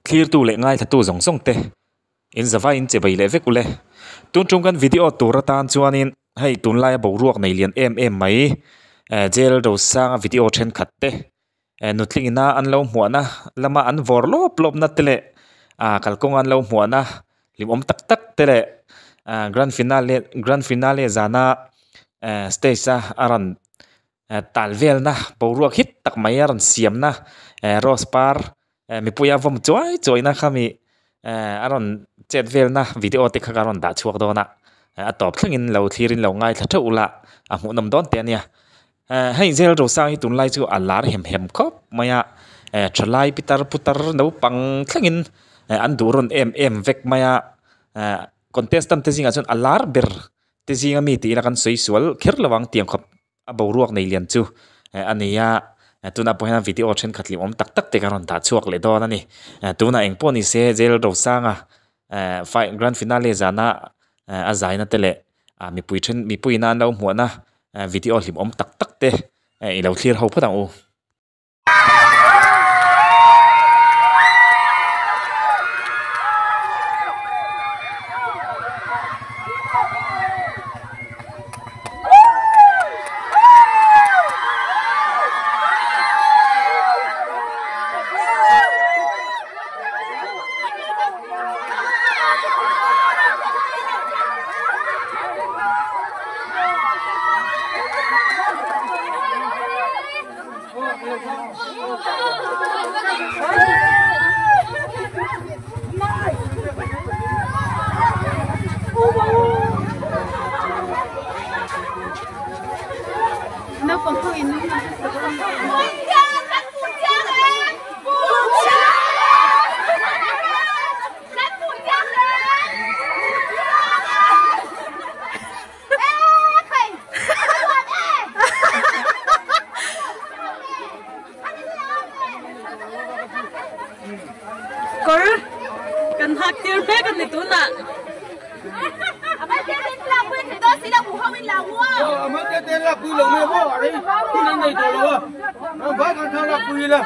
clear tu le ngai thatu zong zong te in zawa in che bai le ve kule tun chung kan video tur tan chuanin hei tun lai bo ruak nei lian em mai J.Lalrosanga video then khat te nutling ina an lo hmuana lama an vor lop lop na tele kalkong an lo hmuana lim om tak tak tele grand finale zana stage sa aran talvel na bo ruak hit tak mai aran siam na rospar mi puya vom choi na khami aron chetvel na video te khakaron da chuak dona atop thlengin lo thirin lo ngai thla ula a hmu nam don te ania hei J.Lalrosanga hi tunlai chu alar hem khop maya thalai pitar putar no pang thlengin an duron em vek maya contestant te zinga chon alar ber te zinga mi ti la kan soisual kherlawang tiang khop abo ruak nei lian chu ania tuna pohena video then khatli om tak tak te karon da chuak le don ani tuna engpo ni se J.Lalrosanga grand finale zana azai na tele mi pui na lo hmuana video hlim om tak tak te i lo clear ho phatang u kan hak tir pe kan itu na amat dia telah pun kita sila buhang in lawa amat dia telah pun lawa mo ari ini nei to lawa ba kan thala pun la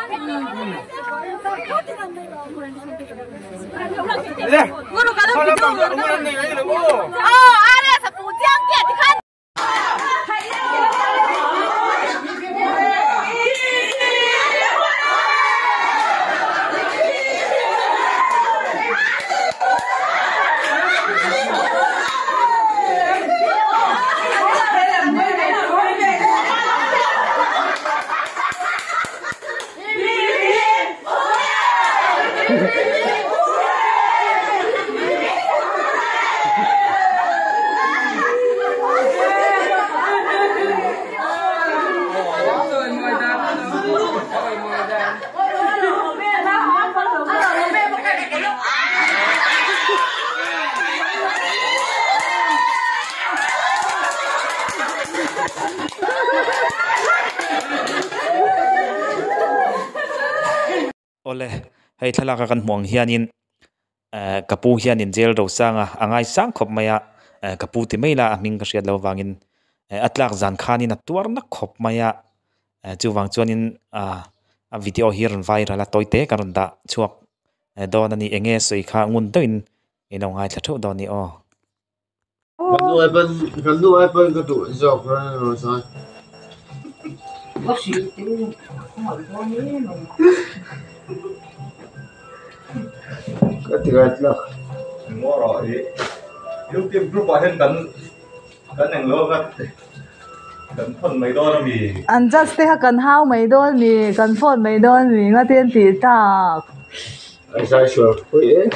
guru kalau video nei nei lawa oh ada satu jam dia kan ole hei thalaka kan hmuang hianin kapu hianin J.Lalrosanga angai sang khop maya kapu ti meila aming ka hriat lo wangin atlak zan khanin atuar na khop maya chuwang chuanin a video hiran viral a toite karon da chuak don ani enge soi kha ngun toin ino ngai thlatho don ni o kan du ai pen ka tu jok ro sa bác sĩ tiếng hỏi con nhé ka tigat la ngõ rồi lúc tiêm group vào hen cắn hàng lô cắn phần mấy đô là vì anh just thế cần hao mấy đôi mì cần phun mấy đôi mì ngã tiền tỷ ta ai sai sửa vậy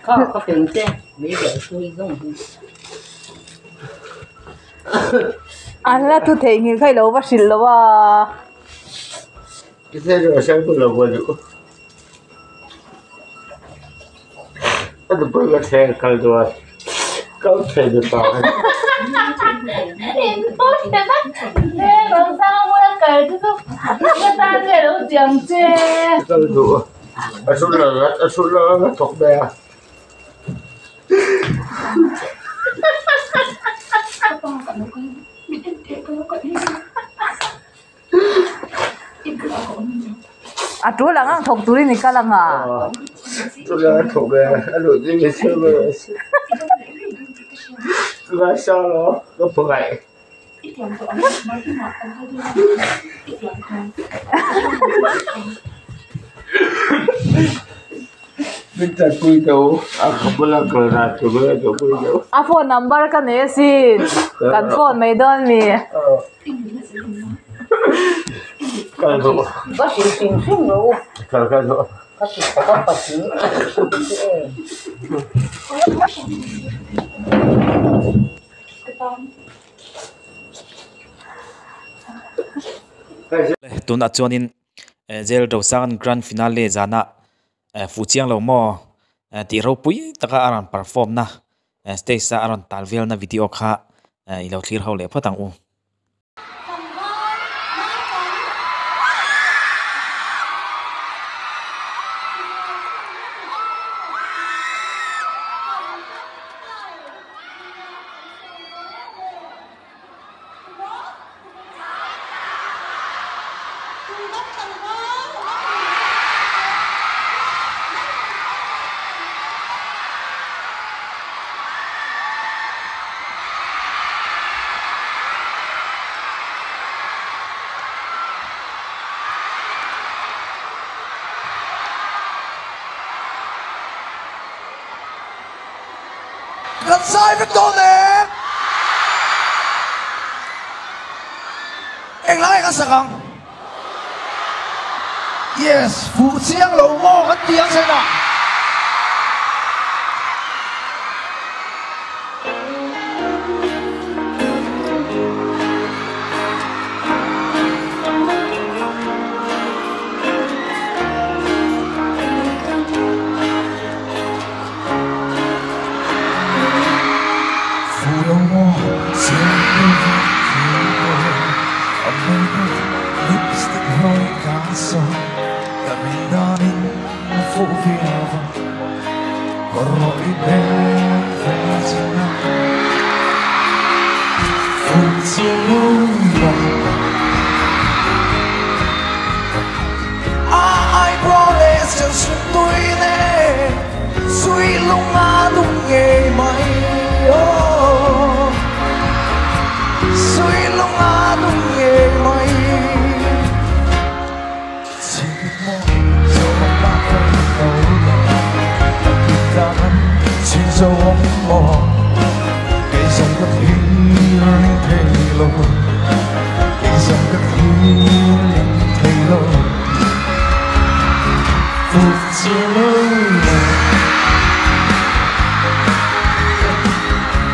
có tiền chứ mấy giờ tôi dùng anh là thu thấy người khai lâu bác sĩ lâu à cái thế rồi sang tôi là quên được anh được bơi cái cái rồi câu thể được bảo em tốt thế đó rồi sao quên cái chứ người ta để đâu chẳng chứ câu đủ ở số là thuộc bè à chú là ngang thục túi này cả là ngà tôi là thục này anh đuổi đi cái xe rồi tôi là sao nó phải mình ta quy đâu không có là cờ ra tôi mới cho quy đâu phone number cái này xin cần phone mấy đơn mi cái đó có sự tình xung rồi cái đó có sự có bác sĩ tun a chuanin zel.Grand grand finale zana fu chiang lo mo ti ro pui taka aran perform na stage sa aran talvel na video kha i lo thlir ho le phatang u Azai với con nè anh lại cái sao yes phụ chiang lâu mò cái tiếng thế nào ai promise cho chúng tôi nè suy lung á đúng nghề mày suy lung á đúng nghề mày chỉ mơ cho ta không ta chỉ dấu mơ cái dòng đất healing thay lối cái dòng đất healing thay lối phút chiều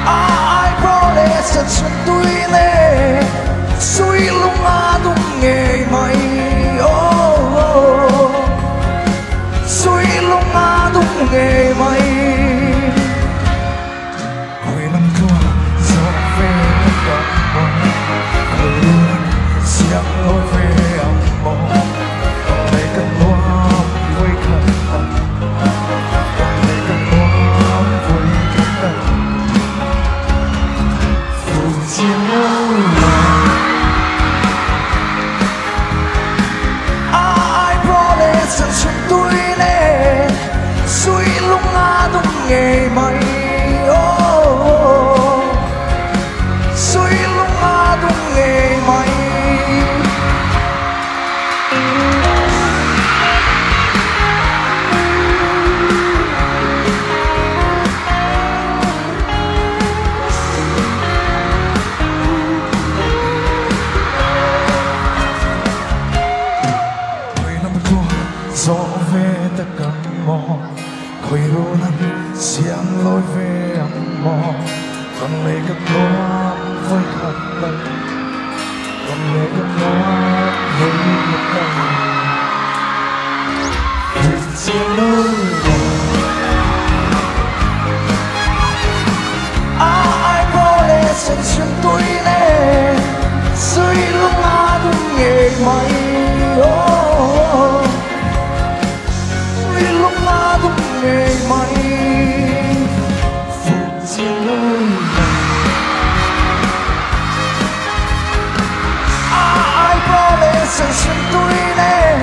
ai promise cho tôi nè suy lung á đúng nghề mày suy lung á đúng nghề mày quê năm thua gió về cả mong quê luôn xiang lối về âm mong còn đây cất loa vui khăn còn đây cất loa vui khăn phù chiều ai promise cho tôi nè suy lung á đúng nghề mày suy lung á đúng nghề mày gió về tất cả mò khơi rô nắng xiang lối về âm mò con lệ cất loa với thật lòng con lệ cất loa với thật lòng thịt chiều nơi ai promise cho tôi nè suy lung á đúng nghề mày lung á đúng nghề mày phút chiều nơi ai promise cho tôi nè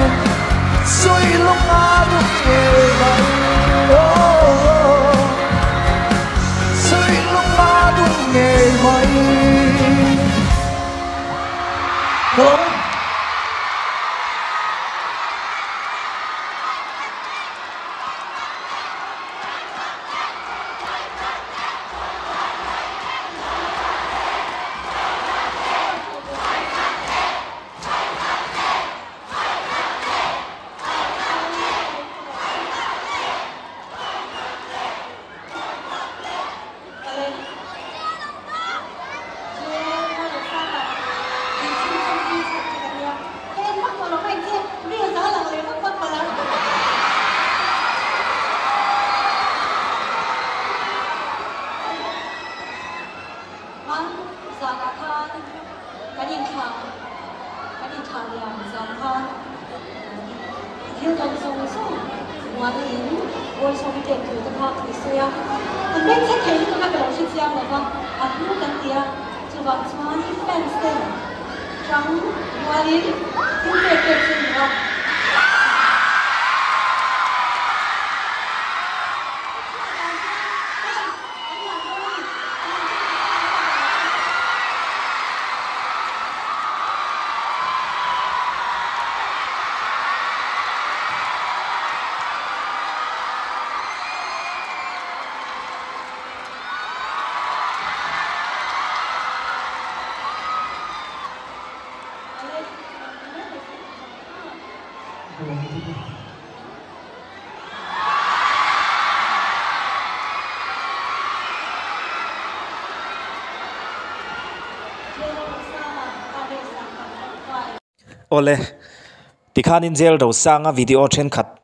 Ole tikhanin zel.Rosanga video then khat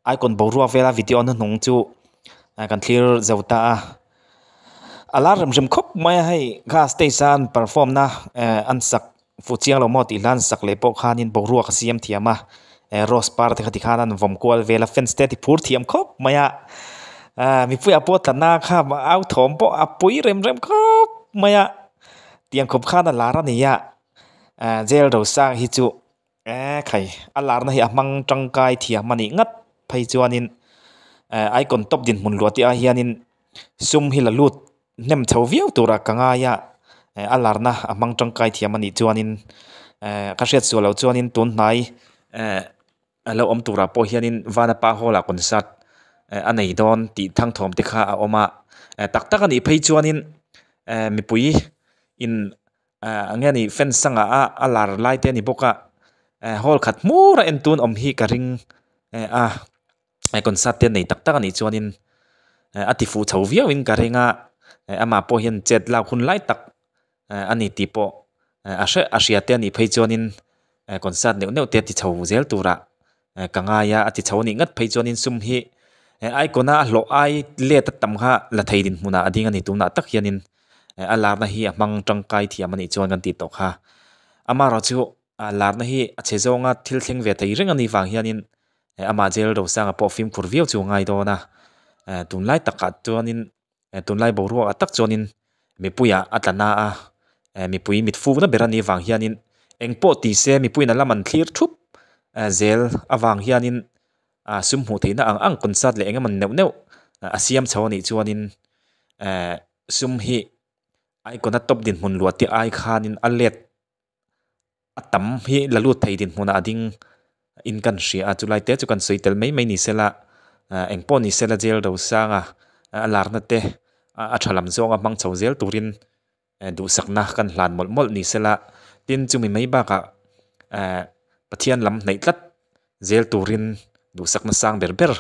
icon boruwa vela video na nong chu kan clear zauta alarm rim khop mai hai ga station perform na ansak fuchiang lo mo ti lan sak le pok khanin boruwa ka siam thiama rose par te khatikhanan vomkwal vela fence te ti phur thiam khop maya mi pui apo tana kha au thom po apui rem khop maya tiang khop khana lara ni ya zel.Rosanga hi chu khai alar na hi amang tangkai thiam mani ngat phai chuanin icon top din mun luati a hianin sum hi la lut nem chho viau tura kanga ya alar na amang tangkai thiam mani chuanin ka hriat chu lo chuanin tun nai alo om tura po hianin vana pa hola concert anei don ti thang thom te kha a oma tak tak ani phei chuanin mi pui in angani fence sanga alar lai te ni boka hol khat mura entun om hi ka ring concert te nei tak tak ani chuanin ati fu chho viau in ka ringa ama po hian chet la hun lai tak ani ti po asia te ni phei chuanin concert neu te ti chho zel tura kanga ya ati chho ni ngat phei chuanin sum hi icona lo ai le ta tam kha la theidin huna ading ani tumna tak hianin alar na hi amang tangkai thiam ani chuan kan ti tok ha ama ro chu alar na hi a chezonga thil thleng ve thei reng ani wang hianin ama zel.Rosanga po film khurviau chu ngai do na tunlai takat chuanin tunlai boruwa atak chuanin mipuya atlana mipui mitfu na berani wang hianin engpo ti se mipui na laman clear thup zel awang hianin sum hu theina ang concert le engaman neu asiam chawani chuanin sum hi icon top din mun luati ai khanin alet atam hi lalu thei din huna ading in kan ria chulai te chu kan soitel mai ni sela engpo ni sela zel.Rosanga alarna te a thalam zonga mang chho zel turin du sakna kan hlan mol ni sela tin chumi mai ba ka pathian lam nei tlat zel turin du sakna sang berber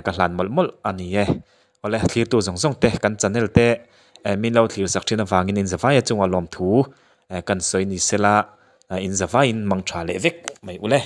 ka hlan mol ani ole thlir tu zong te kan channel te min lo thlir sak thina wangin in zawai chunga lom thu kan soi ni sela in zawai in mang tha le vek mai ule